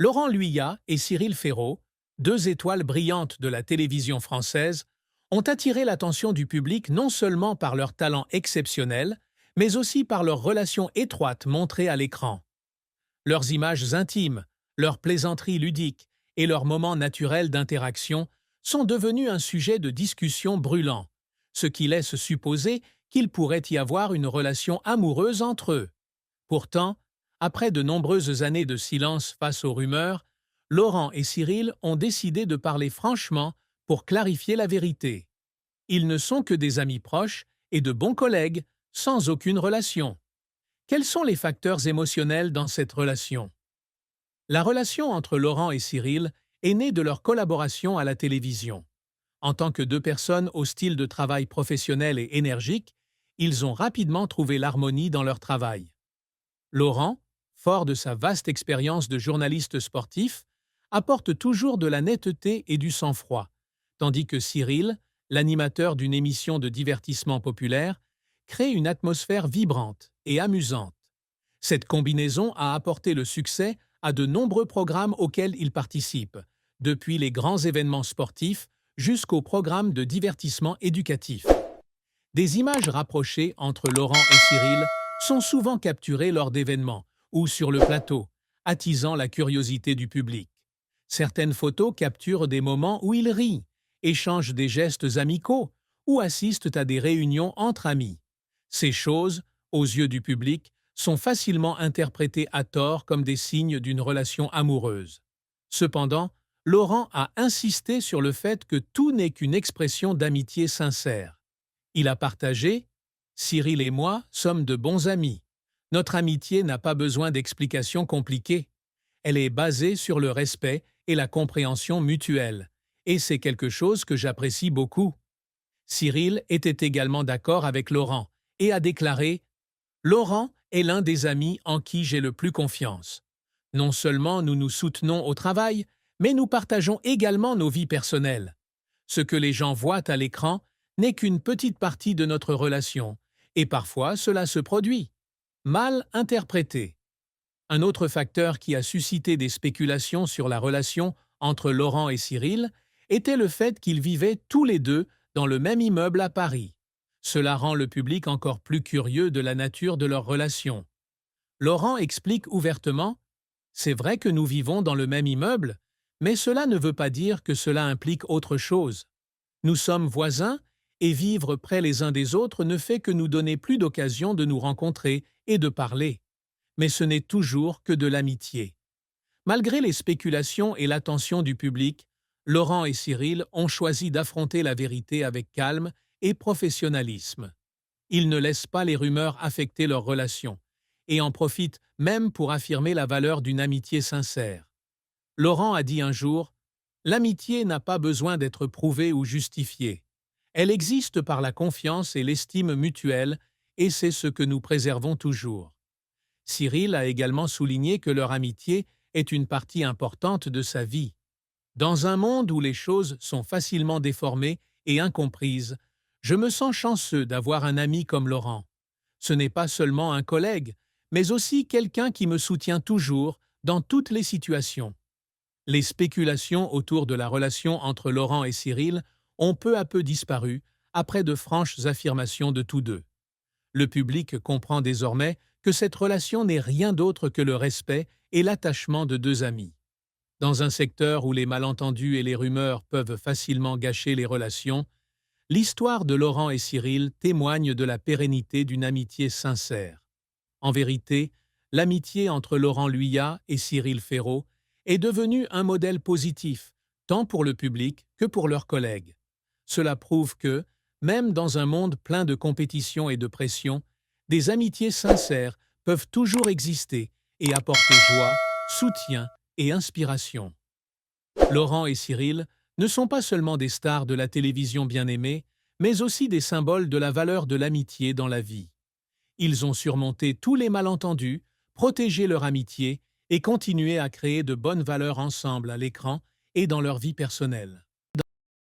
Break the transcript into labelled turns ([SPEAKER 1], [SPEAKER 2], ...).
[SPEAKER 1] Laurent Luyat et Cyril Ferraud, deux étoiles brillantes de la télévision française, ont attiré l'attention du public non seulement par leur talent exceptionnel, mais aussi par leurs relations étroites montrées à l'écran. Leurs images intimes, leurs plaisanteries ludiques et leurs moments naturels d'interaction sont devenus un sujet de discussion brûlant, ce qui laisse supposer qu'il pourrait y avoir une relation amoureuse entre eux. Pourtant, après de nombreuses années de silence face aux rumeurs, Laurent et Cyril ont décidé de parler franchement pour clarifier la vérité. Ils ne sont que des amis proches et de bons collègues, sans aucune relation. Quels sont les facteurs émotionnels dans cette relation? La relation entre Laurent et Cyril est née de leur collaboration à la télévision. En tant que deux personnes au style de travail professionnel et énergique, ils ont rapidement trouvé l'harmonie dans leur travail. Laurent, fort de sa vaste expérience de journaliste sportif, apporte toujours de la netteté et du sang-froid, tandis que Cyril, l'animateur d'une émission de divertissement populaire, crée une atmosphère vibrante et amusante. Cette combinaison a apporté le succès à de nombreux programmes auxquels il participe, depuis les grands événements sportifs jusqu'aux programmes de divertissement éducatif. Des images rapprochées entre Laurent et Cyril sont souvent capturées lors d'événements ou sur le plateau, attisant la curiosité du public. Certaines photos capturent des moments où ils rient, échangent des gestes amicaux ou assistent à des réunions entre amis. Ces choses, aux yeux du public, sont facilement interprétées à tort comme des signes d'une relation amoureuse. Cependant, Laurent a insisté sur le fait que tout n'est qu'une expression d'amitié sincère. Il a partagé « Cyril et moi sommes de bons amis. Notre amitié n'a pas besoin d'explications compliquées. Elle est basée sur le respect et la compréhension mutuelle, et c'est quelque chose que j'apprécie beaucoup. » Cyril était également d'accord avec Laurent et a déclaré « Laurent est l'un des amis en qui j'ai le plus confiance. Non seulement nous nous soutenons au travail, mais nous partageons également nos vies personnelles. Ce que les gens voient à l'écran n'est qu'une petite partie de notre relation, et parfois cela se produit. Mal interprété. » Un autre facteur qui a suscité des spéculations sur la relation entre Laurent et Cyril était le fait qu'ils vivaient tous les deux dans le même immeuble à Paris. Cela rend le public encore plus curieux de la nature de leur relation. Laurent explique ouvertement « C'est vrai que nous vivons dans le même immeuble, mais cela ne veut pas dire que cela implique autre chose. Nous sommes voisins et vivre près les uns des autres ne fait que nous donner plus d'occasions de nous rencontrer et de parler. Mais ce n'est toujours que de l'amitié. » Malgré les spéculations et l'attention du public, Laurent et Cyril ont choisi d'affronter la vérité avec calme et professionnalisme. Ils ne laissent pas les rumeurs affecter leur relation et en profitent même pour affirmer la valeur d'une amitié sincère. Laurent a dit un jour « L'amitié n'a pas besoin d'être prouvée ou justifiée. Elle existe par la confiance et l'estime mutuelle et c'est ce que nous préservons toujours. » Cyril a également souligné que leur amitié est une partie importante de sa vie. Dans un monde où les choses sont facilement déformées et incomprises, je me sens chanceux d'avoir un ami comme Laurent. Ce n'est pas seulement un collègue, mais aussi quelqu'un qui me soutient toujours dans toutes les situations. Les spéculations autour de la relation entre Laurent et Cyril ont peu à peu disparu après de franches affirmations de tous deux. Le public comprend désormais que cette relation n'est rien d'autre que le respect et l'attachement de deux amis. Dans un secteur où les malentendus et les rumeurs peuvent facilement gâcher les relations, l'histoire de Laurent et Cyril témoigne de la pérennité d'une amitié sincère. En vérité, l'amitié entre Laurent Luyat et Cyril Ferraud est devenue un modèle positif, tant pour le public que pour leurs collègues. Cela prouve que, même dans un monde plein de compétition et de pression, des amitiés sincères peuvent toujours exister et apporter joie, soutien et inspiration. Laurent et Cyril ne sont pas seulement des stars de la télévision bien-aimée, mais aussi des symboles de la valeur de l'amitié dans la vie. Ils ont surmonté tous les malentendus, protégé leur amitié et continué à créer de bonnes valeurs ensemble à l'écran et dans leur vie personnelle.